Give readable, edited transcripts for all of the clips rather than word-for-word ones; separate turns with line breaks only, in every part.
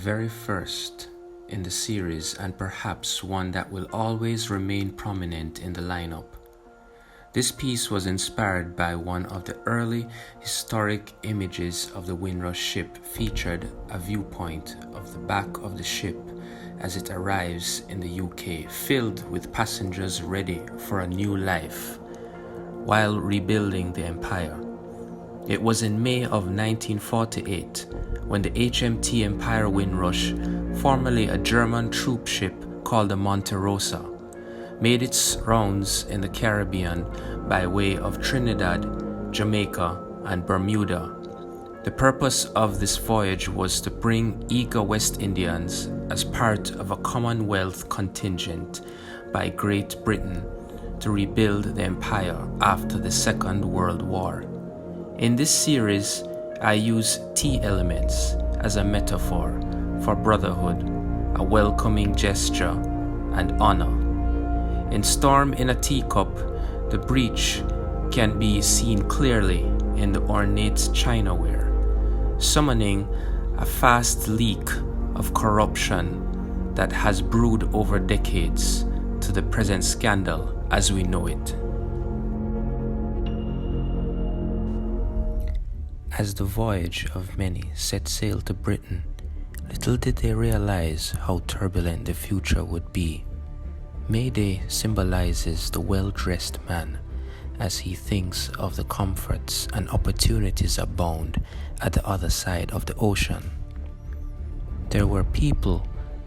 very first in the series and perhaps one that will always remain prominent in the lineup. This piece was inspired by one of the early historic images of the Windrush ship, featured a viewpoint of the back of the ship as it arrives in the UK, filled with passengers ready for a new life while rebuilding the empire. It was in May of 1948 when the HMT Empire Windrush, formerly a German troop ship called the Monte Rosa, made its rounds in the Caribbean by way of Trinidad, Jamaica, and Bermuda. The purpose of this voyage was to bring eager West Indians as part of a Commonwealth contingent by Great Britain to rebuild the empire after the Second World War. In this series, I use tea elements as a metaphor for brotherhood, a welcoming gesture, and honor. In Storm in a Teacup, the breach can be seen clearly in the ornate chinaware, summoning a fast leak of corruption that has brewed over decades to the present scandal as we know it. As the voyage of many set sail to Britain, little did they realize how turbulent the future would be. May Day symbolizes the well-dressed man as he thinks of the comforts and opportunities abound at the other side of the ocean. There were people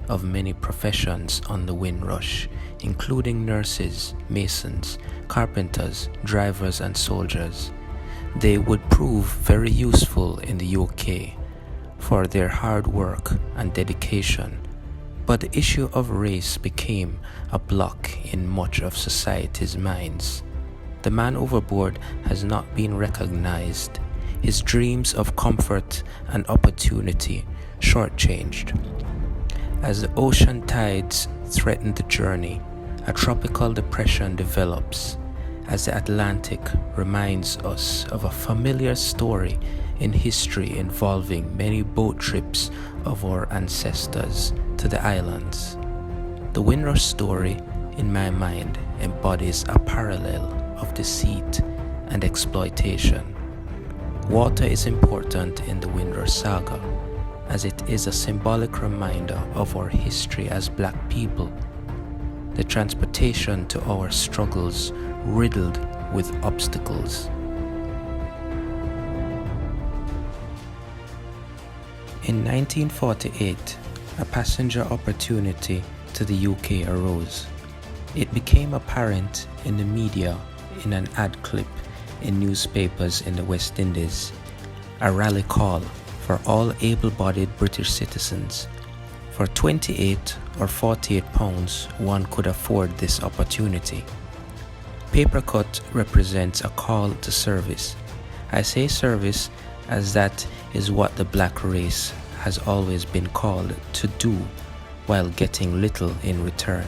of many professions on the Windrush, including nurses, masons, carpenters, drivers, and soldiers. They would prove very useful in the UK for their hard work and dedication. But the issue of race became a block in much of society's minds. The man overboard has not been recognized, his dreams of comfort and opportunity shortchanged. As the ocean tides threaten the journey, a tropical depression develops, as the Atlantic reminds us of a familiar story in history involving many boat trips of our ancestors to the islands. The Windrush story, in my mind, embodies a parallel of deceit and exploitation. Water is important in the Windrush saga, as it is a symbolic reminder of our history as Black people. The transportation to our struggles riddled with obstacles. In 1948, a passenger opportunity to the UK arose. It became apparent in the media in an ad clip in newspapers in the West Indies, a rally call for all able-bodied British citizens. For 28 or 48 pounds, one could afford this opportunity. Paper cut represents a call to service. I say service as that is what the black race has always been called to do while getting little in return.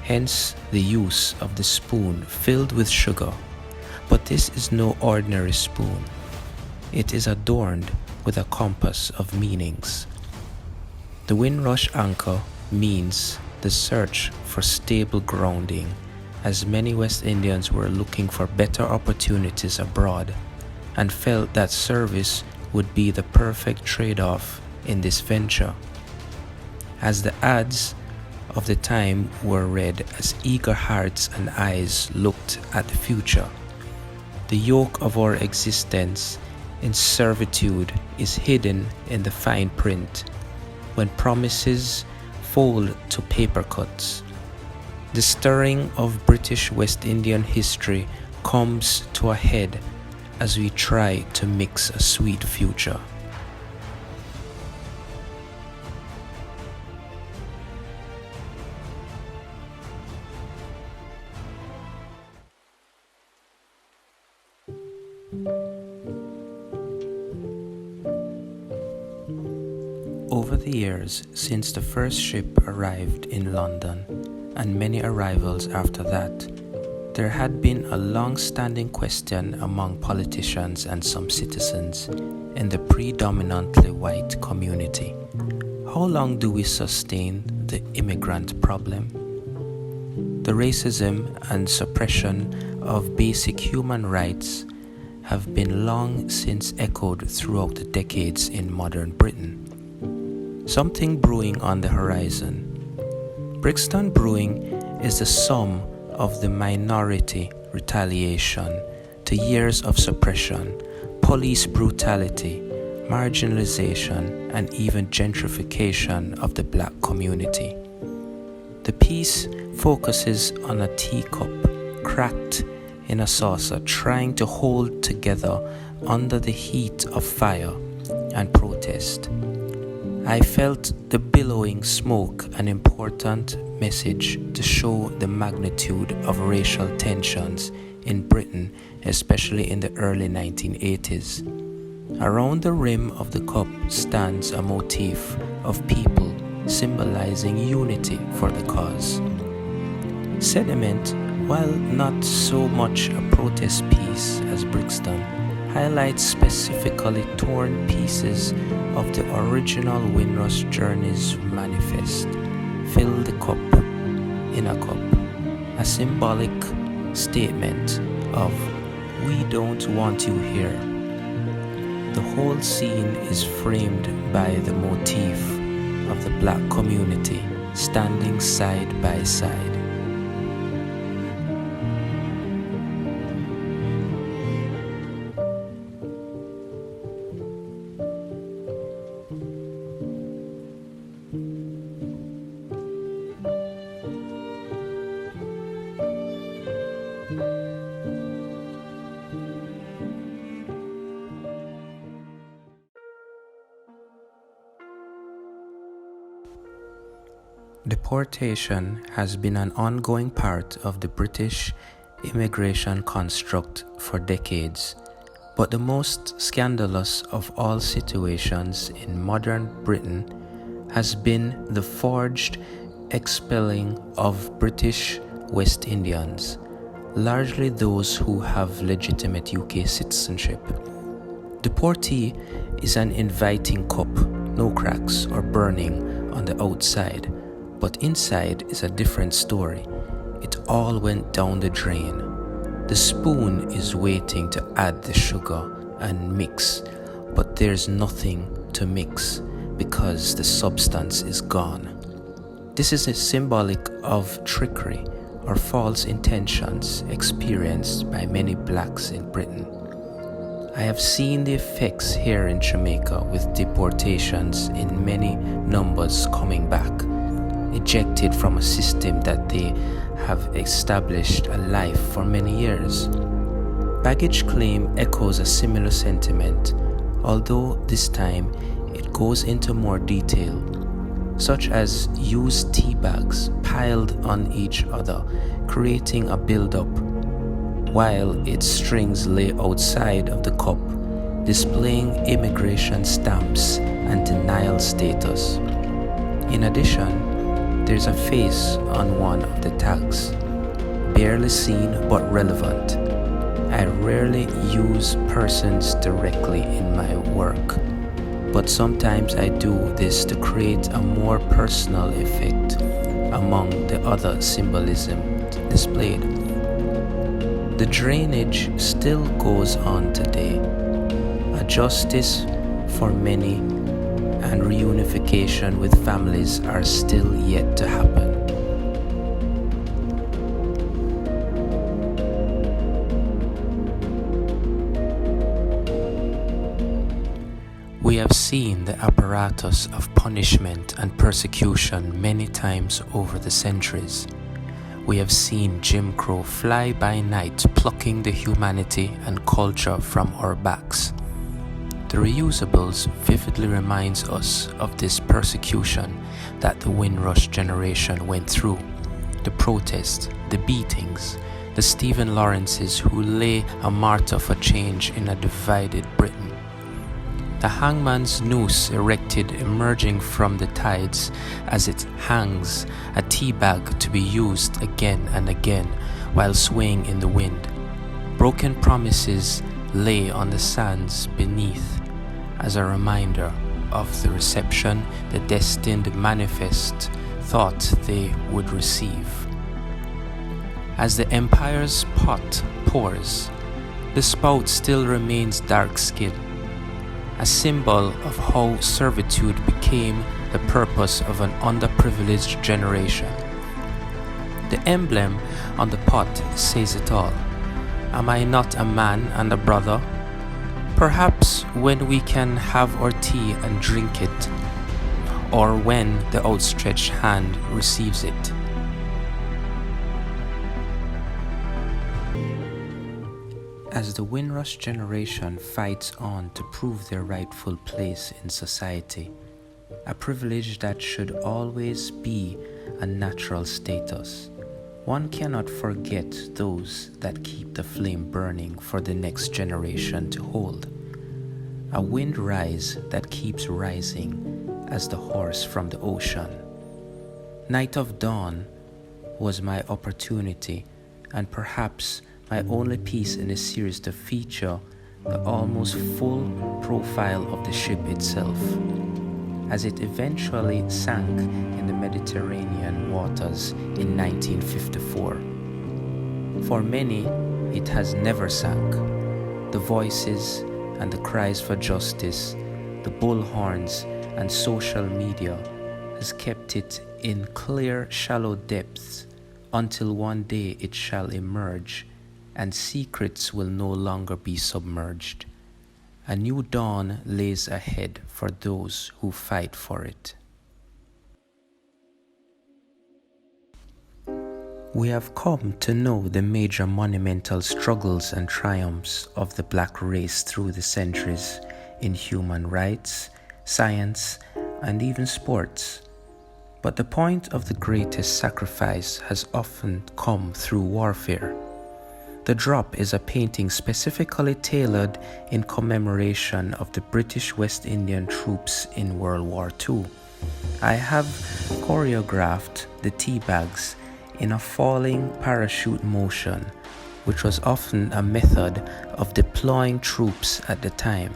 Hence the use of the spoon filled with sugar. But this is no ordinary spoon. It is adorned with a compass of meanings. The Windrush anchor means the search for stable grounding, as many West Indians were looking for better opportunities abroad and felt that service would be the perfect trade-off in this venture. As the ads of the time were read as eager hearts and eyes looked at the future, the yoke of our existence in servitude is hidden in the fine print when promises fold to paper cuts. The stirring of British West Indian history comes to a head as we try to mix a sweet future. Over the years since the first ship arrived in London, and many arrivals after that, there had been a long-standing question among politicians and some citizens in the predominantly white community. How long do we sustain the immigrant problem? The racism and suppression of basic human rights have been long since echoed throughout the decades in modern Britain. Something brewing on the horizon. Brixton Brewing is the sum of the minority retaliation to years of suppression, police brutality, marginalization, and even gentrification of the black community. The piece focuses on a teacup cracked in a saucer trying to hold together under the heat of fire and protest. I felt the billowing smoke an important message to show the magnitude of racial tensions in Britain, especially in the early 1980s. Around the rim of the cup stands a motif of people symbolizing unity for the cause. Sediment, while not so much a protest piece as Brixton, highlights specifically torn pieces of the original Windrush Journeys manifest. Fill the cup in a cup, a symbolic statement of "we don't want you here." The whole scene is framed by the motif of the black community standing side by side. Deportation has been an ongoing part of the British immigration construct for decades, but the most scandalous of all situations in modern Britain has been the forged expelling of British West Indians, largely those who have legitimate UK citizenship. Deportee is an inviting cup, no cracks or burning on the outside. But inside is a different story. It all went down the drain. The spoon is waiting to add the sugar and mix, but there's nothing to mix because the substance is gone. This is a symbolic of trickery or false intentions experienced by many blacks in Britain. I have seen the effects here in Jamaica with deportations in many numbers coming back, ejected from a system that they have established a life for many years. Baggage claim echoes a similar sentiment, although this time it goes into more detail, such as used tea bags piled on each other, creating a build-up, while its strings lay outside of the cup, displaying immigration stamps and denial status. In addition, there's a face on one of the tags, barely seen but relevant. I rarely use persons directly in my work, but sometimes I do this to create a more personal effect among the other symbolism displayed. The drainage still goes on today. A justice for many and reunification with families are still yet to happen. We have seen the apparatus of punishment and persecution many times over the centuries. We have seen Jim Crow fly by night, plucking the humanity and culture from our backs. The reusables vividly reminds us of this persecution that the Windrush generation went through. The protests, the beatings, the Stephen Lawrences who lay a martyr for change in a divided Britain. The hangman's noose erected emerging from the tides as it hangs, a tea bag to be used again and again while swaying in the wind. Broken promises lay on the sands beneath as a reminder of the reception the destined manifest thought they would receive. As the empire's pot pours, the spout still remains dark-skinned, a symbol of how servitude became the purpose of an underprivileged generation. The emblem on the pot says it all. Am I not a man and a brother? Perhaps when we can have our tea and drink it, or when the outstretched hand receives it. As the Windrush generation fights on to prove their rightful place in society, a privilege that should always be a natural status, one cannot forget those that keep the flame burning for the next generation to hold. A wind rise that keeps rising as the horse from the ocean. Night of Dawn was my opportunity, and perhaps my only piece in a series to feature the almost full profile of the ship itself, as it eventually sank in the Mediterranean waters in 1954. For many, it has never sank. The voices and the cries for justice, the bullhorns and social media has kept it in clear, shallow depths until one day it shall emerge and secrets will no longer be submerged. A new dawn lays ahead for those who fight for it. We have come to know the major monumental struggles and triumphs of the black race through the centuries in human rights, science, and even sports. But the point of the greatest sacrifice has often come through warfare. The Drop is a painting specifically tailored in commemoration of the British West Indian troops in World War II. I have choreographed the tea bags in a falling parachute motion, which was often a method of deploying troops at the time.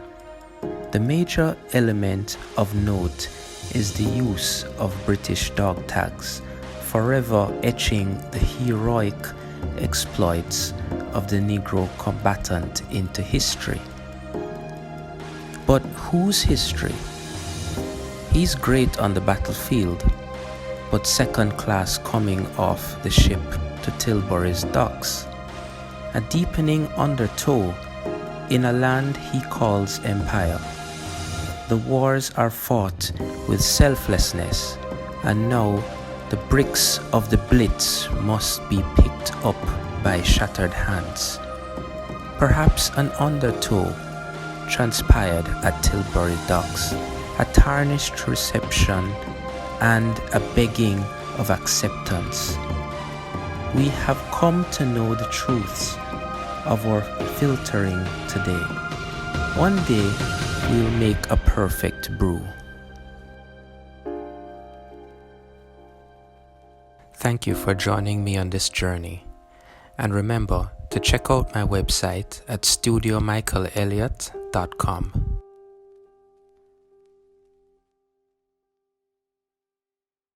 The major element of note is the use of British dog tags, forever etching the heroic exploits of the Negro combatant into history. But whose history? He's great on the battlefield, but second class coming off the ship to Tilbury's docks. A deepening undertow in a land he calls empire. The wars are fought with selflessness, and now the bricks of the Blitz must be picked up by shattered hands. Perhaps an undertow transpired at Tilbury docks, a tarnished reception and a begging of acceptance. We have come to know the truths of our filtering today. One day we'll make a perfect brew. Thank you for joining me on this journey. And remember to check out my website at studiomichaelelliott.com.